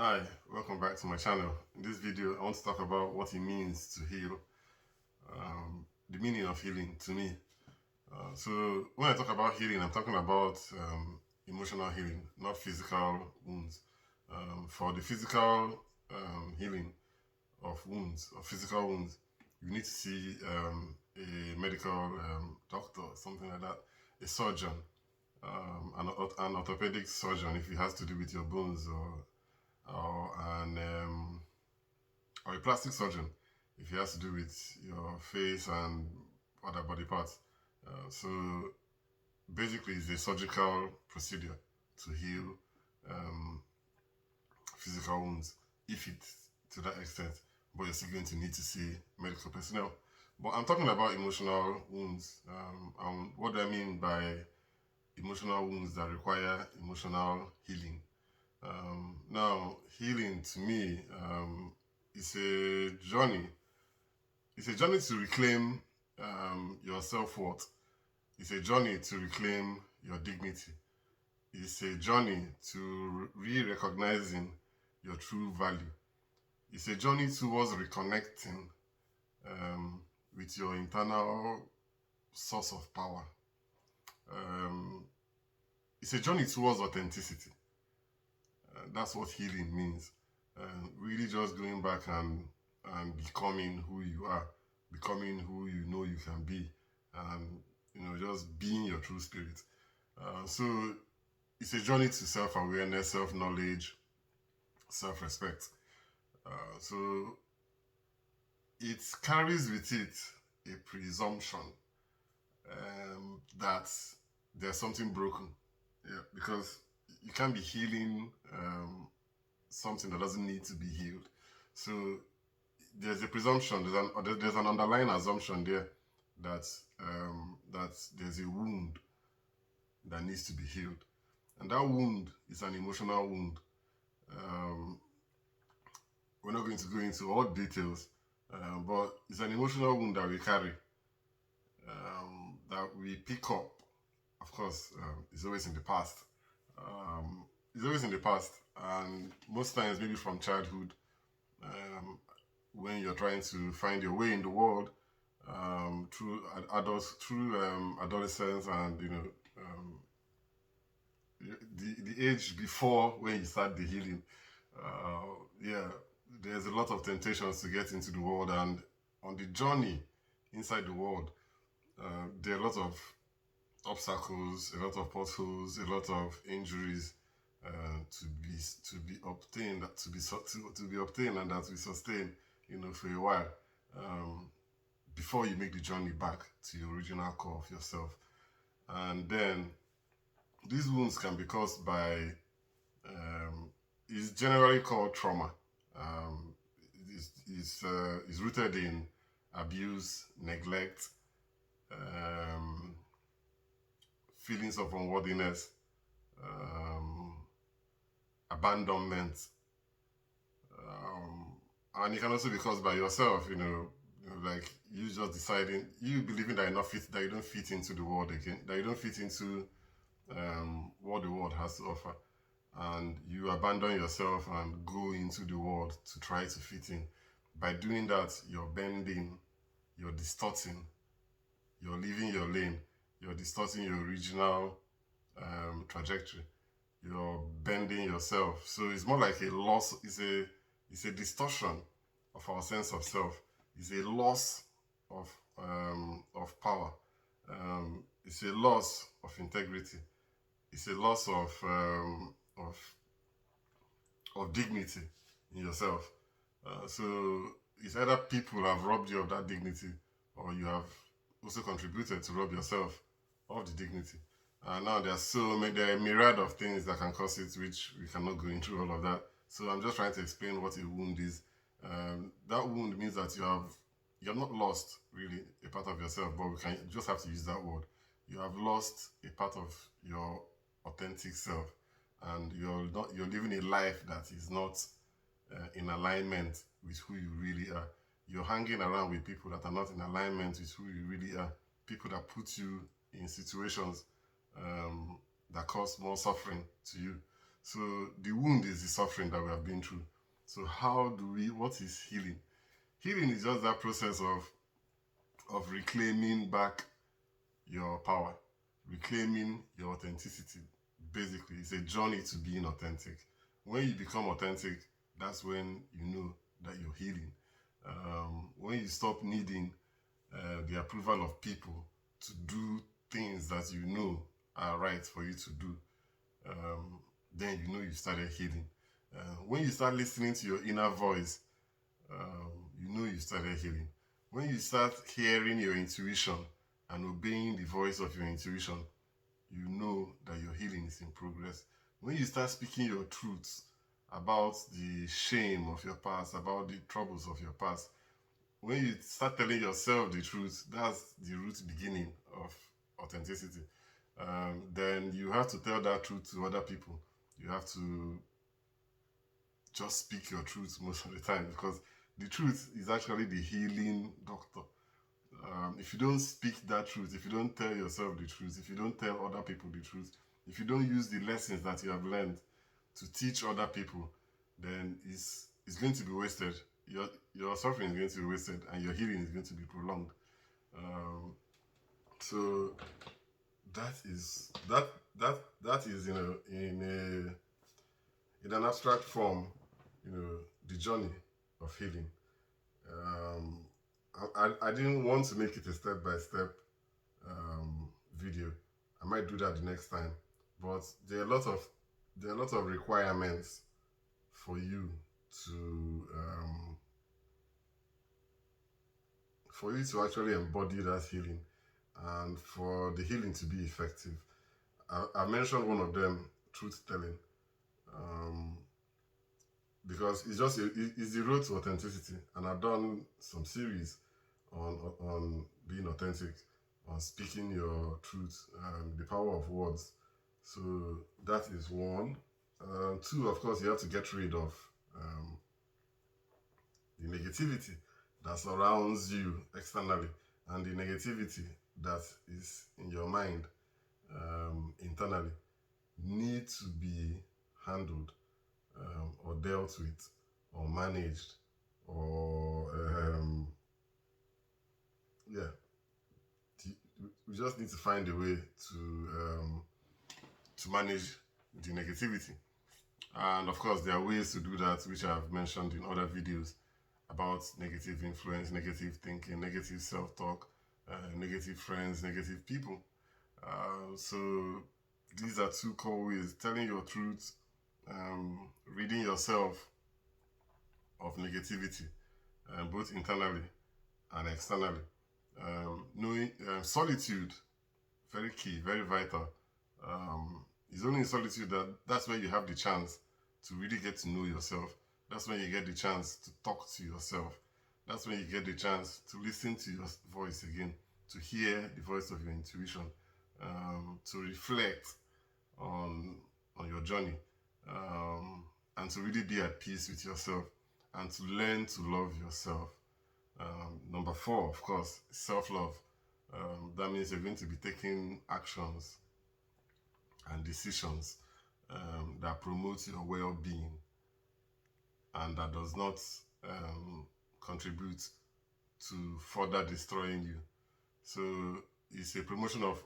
Hi, welcome back to my channel. In this video, I want to talk about what it means to heal, the meaning of healing to me. So when I talk about healing, I'm talking about emotional healing, not physical wounds. For the physical healing of wounds, of physical wounds, you need to see a medical doctor, something like that, a surgeon, an orthopedic surgeon if it has to do with your bones or or a plastic surgeon if it has to do with your face and other body parts. So basically, it's a surgical procedure to heal um, physical wounds if it's to that extent, but you're still going to need to see medical personnel. But I'm talking about emotional wounds. And what do I mean by emotional wounds that require emotional healing? Now, healing to me is a journey. It's a journey to reclaim your self-worth. It's a journey to reclaim your dignity. It's a journey to re-recognizing your true value. It's a journey towards reconnecting um, with your internal source of power. Um, it's a journey towards authenticity. That's what healing means. Really just going back and becoming who you are, becoming who you know you can be, and just being your true spirit. So it's a journey to self-awareness, self-knowledge, self-respect. So it carries with it a presumption that there's something broken. Yeah, because you can't be healing something that doesn't need to be healed. So there's a presumption, there's an underlying assumption there that that there's a wound that needs to be healed, and that wound is an emotional wound. Um, we're not going to go into all details, but it's an emotional wound that we carry, that we pick up. Of course, it's always in the past. Um, it's always in the past, and most times maybe from childhood, um, when you're trying to find your way in the world, through adolescence, and the age before when you start the healing. Yeah, there's a lot of temptations to get into the world, and on the journey inside the world, there are a lot of obstacles, a lot of potholes, a lot of injuries to be obtained, to be obtained, and that we sustain, for a while, before you make the journey back to your original core of yourself. And then these wounds can be caused by, it's generally called trauma. Um, it's rooted in abuse, neglect, um, feelings of unworthiness, um, abandonment, and it can also be caused by yourself. Like you just deciding, you believing that you're not fit, that you don't fit into the world again, that you don't fit into what the world has to offer, and you abandon yourself and go into the world to try to fit in. By doing that, you're bending, you're distorting, you're leaving your lane, you're distorting your original trajectory. You're bending yourself. So it's more like a loss. It's a distortion of our sense of self. It's a loss of power. It's a loss of integrity. It's a loss of dignity in yourself. So it's either people have robbed you of that dignity, or you have also contributed to rob yourself of the dignity. Now there are a myriad of things that can cause it, which we cannot go into all of that. So I'm just trying to explain what a wound is. That wound means that you have not lost really a part of yourself, but we can just have to use that word. You have lost a part of your authentic self, and you're living a life that is not in alignment with who you really are. You're hanging around with people that are not in alignment with who you really are. People that put you in situations that cause more suffering to you. So the wound is the suffering that we have been through. So what is healing? Healing is just that process of reclaiming back your power, reclaiming your authenticity. Basically, it's a journey to being authentic. When you become authentic, that's when you know that you're healing. When you stop needing the approval of people to do things that you know are right for you to do, then you know you started healing. When you start listening to your inner voice, you know you started healing. When you start hearing your intuition and obeying the voice of your intuition, you know that your healing is in progress. When you start speaking your truths about the shame of your past, about the troubles of your past, when you start telling yourself the truth, that's the root beginning of authenticity. Then you have to tell that truth to other people. You have to just speak your truth most of the time, because the truth is actually the healing doctor. If you don't speak that truth, if you don't tell yourself the truth, if you don't tell other people the truth, if you don't use the lessons that you have learned to teach other people, then it's going to be wasted. Your suffering is going to be wasted, and your healing is going to be prolonged. So that is in an abstract form, the journey of healing. I didn't want to make it a step-by-step video. I might do that the next time, but there are a lot of requirements for you to actually embody that healing, and for the healing to be effective. I mentioned one of them, truth telling, because it's the road to authenticity, and I've done some series on being authentic, on speaking your truth, the power of words. So that is one. Two, of course, you have to get rid of the negativity that surrounds you externally, and the negativity that is in your mind internally need to be handled, or dealt with, or managed, or yeah, we just need to find a way to manage the negativity. And of course, there are ways to do that, which I've mentioned in other videos about negative influence, negative thinking, negative self-talk, negative friends, negative people. So these are two core ways: telling your truth, ridding yourself of negativity, both internally and externally. Knowing solitude, very key, very vital. It's only in solitude that's where you have the chance to really get to know yourself. That's when you get the chance to talk to yourself. That's when you get the chance to listen to your voice again, to hear the voice of your intuition, to reflect on your journey, and to really be at peace with yourself, and to learn to love yourself. Number 4, of course, self-love. That means you're going to be taking actions and decisions that promote your well-being, and that does not contribute to further destroying you. So it's a promotion of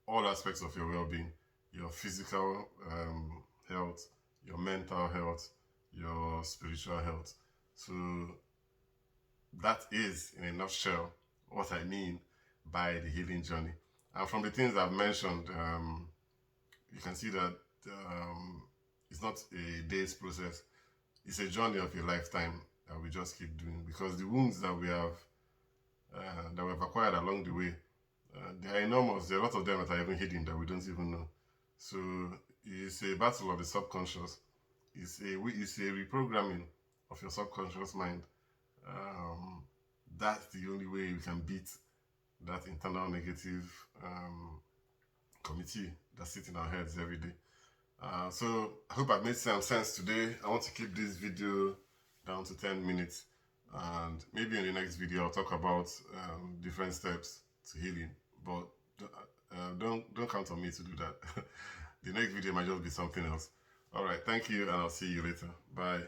all aspects of your well-being: your physical health, your mental health, your spiritual health. So that is, in a nutshell, what I mean by the healing journey. And from the things I've mentioned, you can see that it's not a day's process. It's a journey of a lifetime that we just keep doing, because the wounds that we have acquired along the way, they are enormous. There are a lot of them that are even hidden that we don't even know. So it's a battle of the subconscious. It's a reprogramming of your subconscious mind. That's the only way you can beat that internal negative committee that sits in our heads every day. So I hope I've made some sense today. I want to keep this video down to 10 minutes, and maybe in the next video I'll talk about different steps to healing, but don't count on me to do that. The next video might just be something else. All right, thank you, and I'll see you later. Bye.